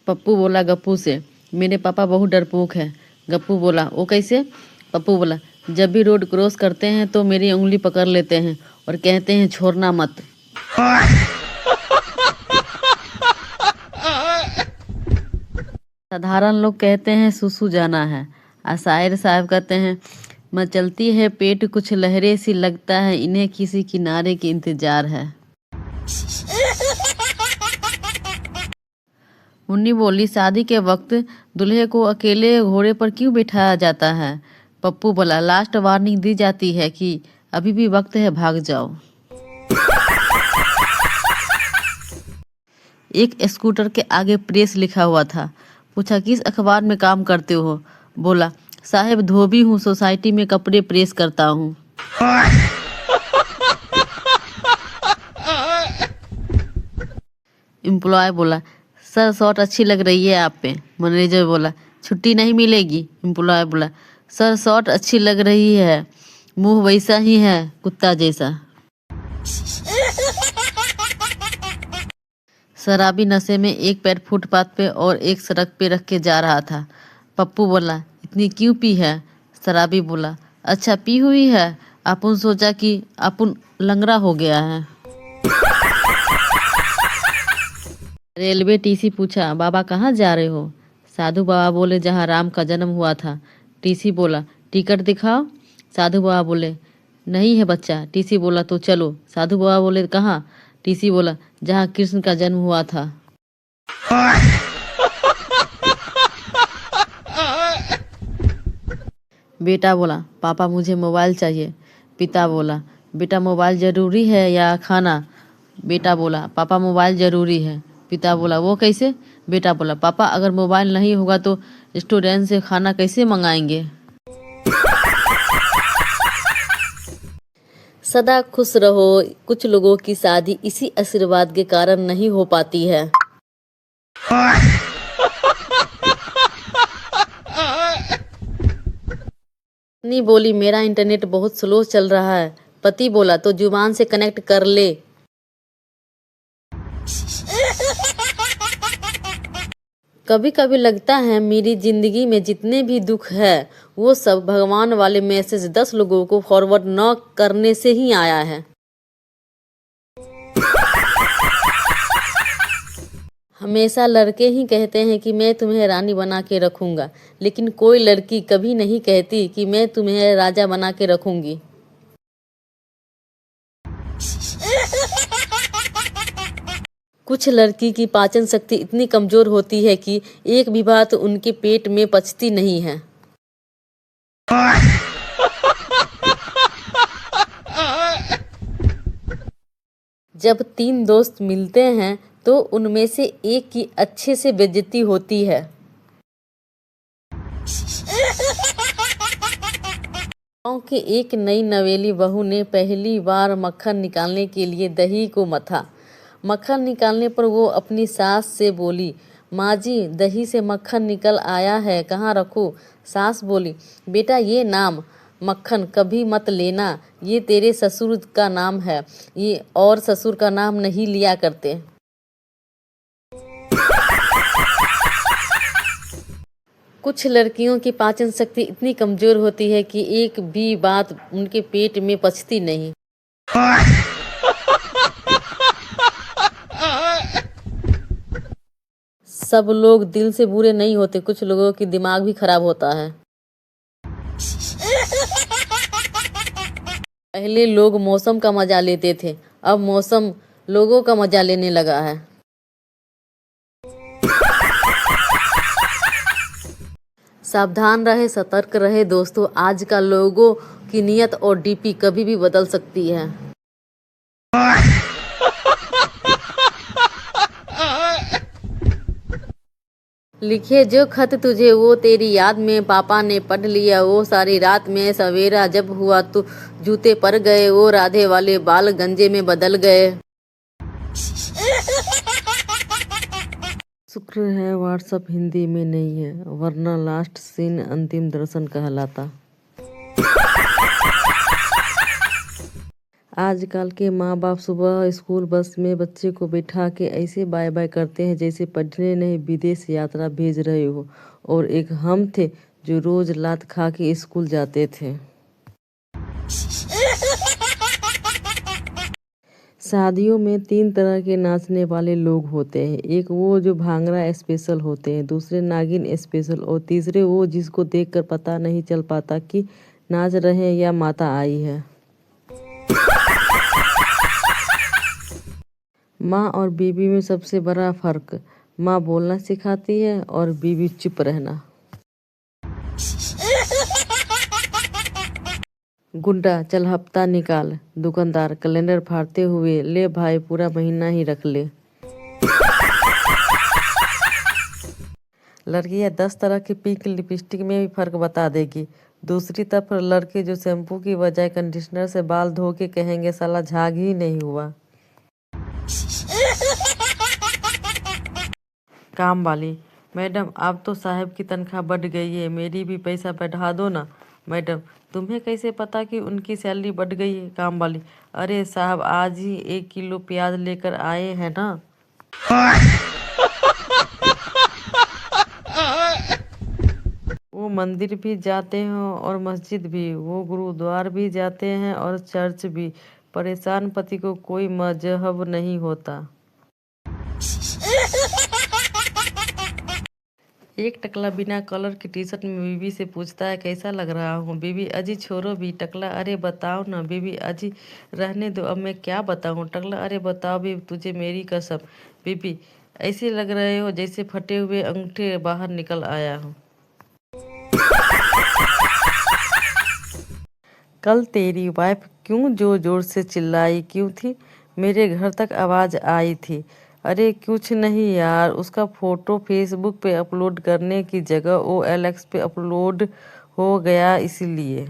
पप्पू बोला गप्पू से, मेरे पापा बहुत डरपोक है। गप्पू बोला, वो कैसे? पप्पू बोला, जब भी रोड क्रॉस करते हैं तो मेरी उंगली पकड़ लेते हैं और कहते हैं छोड़ना मत। साधारण लोग कहते हैं सुसु जाना है, और शायर साहब कहते हैं मचलती है पेट कुछ लहरें सी, लगता है इन्हें किसी किनारे की इंतजार है। मुन्नी बोली, शादी के वक्त दूल्हे को अकेले घोड़े पर क्यों बिठाया जाता है? पप्पू बोला, लास्ट वार्निंग दी जाती है कि अभी भी वक्त है, भाग जाओ। एक स्कूटर के आगे प्रेस लिखा हुआ था। पूछा, किस अखबार में काम करते हो? बोला, साहब धोबी हूँ, सोसाइटी में कपड़े प्रेस करता हूँ। एम्प्लॉय बोला, सर शर्ट अच्छी लग रही है आप पे। मैनेजर बोला, छुट्टी नहीं मिलेगी। एम्प्लॉय बोला, सर शर्ट अच्छी लग रही है, मुंह वैसा ही है कुत्ता जैसा। शराबी नशे में एक पैर फुटपाथ पे और एक सड़क पे रख के जा रहा था। पप्पू बोला, इतनी क्यों पी है? शराबी बोला, अच्छा पी हुई है, अपुन सोचा कि अपुन लंगड़ा हो गया है। रेलवे टीसी पूछा, बाबा कहाँ जा रहे हो? साधु बाबा बोले, जहाँ राम का जन्म हुआ था। टीसी बोला, टिकट दिखाओ। साधु बाबा बोले, नहीं है बच्चा। टीसी बोला, तो चलो। साधु बाबा बोले, कहाँ? टीसी बोला, जहाँ कृष्ण का जन्म हुआ था। बेटा बोला, पापा मुझे मोबाइल चाहिए। पिता बोला, बेटा मोबाइल जरूरी है या खाना? बेटा बोला, पापा मोबाइल जरूरी है। पिता बोला, वो कैसे? बेटा बोला, पापा अगर मोबाइल नहीं होगा तो रेस्टोरेंट से खाना कैसे मंगाएंगे? सदा खुश रहो। कुछ लोगों की शादी इसी आशीर्वाद के कारण नहीं हो पाती है। पत्नी बोली, मेरा इंटरनेट बहुत स्लो चल रहा है। पति बोला, तो जुबान से कनेक्ट कर ले। कभी कभी लगता है मेरी जिंदगी में जितने भी दुख है वो सब भगवान वाले मैसेज 10 लोगों को फॉरवर्ड न करने से ही आया है। हमेशा लड़के ही कहते हैं कि मैं तुम्हें रानी बना के रखूंगा, लेकिन कोई लड़की कभी नहीं कहती कि मैं तुम्हें राजा बना के रखूंगी। कुछ लड़की की पाचन शक्ति इतनी कमजोर होती है कि एक भी बात उनके पेट में पचती नहीं है। जब 3 दोस्त मिलते हैं तो उनमें से एक की अच्छे से बेइज्जती होती है। गांव की एक नई नवेली बहू ने पहली बार मक्खन निकालने के लिए दही को मथा। मक्खन निकालने पर वो अपनी सास से बोली, माँ जी दही से मक्खन निकल आया है, कहाँ रखूं? सास बोली, बेटा ये नाम मक्खन कभी मत लेना, ये तेरे ससुर का नाम है, ये और ससुर का नाम नहीं लिया करते। कुछ लड़कियों की पाचन शक्ति इतनी कमजोर होती है कि एक भी बात उनके पेट में पचती नहीं। सब लोग दिल से बुरे नहीं होते, कुछ लोगों की दिमाग भी खराब होता है। पहले लोग मौसम का मजा लेते थे, अब मौसम लोगों का मजा लेने लगा है। सावधान रहे, सतर्क रहे दोस्तों, आजकल लोगों की नियत और डीपी कभी भी बदल सकती है। लिखे जो खत तुझे वो तेरी याद में, पापा ने पढ़ लिया वो सारी रात में, सवेरा जब हुआ तो जूते पर गए, वो राधे वाले बाल गंजे में बदल गए। शुक्र है व्हाट्सएप हिंदी में नहीं है, वरना लास्ट सीन अंतिम दर्शन कहलाता। आजकल के माँ बाप सुबह स्कूल बस में बच्चे को बैठा के ऐसे बाय बाय करते हैं जैसे पढ़ने नहीं विदेश यात्रा भेज रहे हो। और एक हम थे जो रोज लात खा के स्कूल जाते थे। शादियों में 3 तरह के नाचने वाले लोग होते हैं। एक वो जो भांगड़ा स्पेशल होते हैं, दूसरे नागिन स्पेशल और तीसरे वो जिसको देखकर पता नहीं चल पाता कि नाच रहे हैं या माता आई है। माँ और बीवी में सबसे बड़ा फर्क, माँ बोलना सिखाती है और बीवी चुप रहना। गुड्डा चल हफ्ता निकाल, दुकानदार कैलेंडर फाड़ते हुए, ले भाई पूरा महीना ही रख ले। लड़कियां 10 तरह की पिंक लिपस्टिक में भी फर्क बता देगी। दूसरी तरफ लड़के जो शैम्पू की बजाय कंडीशनर से बाल धो के कहेंगे साला झाग ही नहीं हुआ। काम वाली, मैडम अब तो साहब की तनख्वाह बढ़ गई है, मेरी भी पैसा बढ़ा दो ना। मैडम, तुम्हें कैसे पता कि उनकी सैलरी बढ़ गई है। काम वाली, अरे साहब आज ही 1 किलो प्याज लेकर आए हैं ना। वो मंदिर भी जाते हैं और मस्जिद भी, वो गुरुद्वार भी जाते हैं और चर्च भी। परेशान पति को कोई मजहब नहीं होता। एक टकला बिना कॉलर की टी शर्ट में बीवी से पूछता है कैसा लग रहा हूँ। बीवी, अजी छोड़ो भी। टकला, अरे बताओ ना। बीवी, अजी रहने दो, अब मैं क्या बताऊँ। टकला, अरे बताओ भी, तुझे मेरी कसम। बीवी, ऐसे लग रहे हो जैसे फटे हुए अंगूठे बाहर निकल आया हो। कल तेरी वाइफ क्यों जोर जोर से चिल्लाई क्यों थी? मेरे घर तक आवाज आई थी। अरे कुछ नहीं यार, उसका फोटो फेसबुक पे अपलोड करने की जगह OLX पे अपलोड हो गया इसीलिए।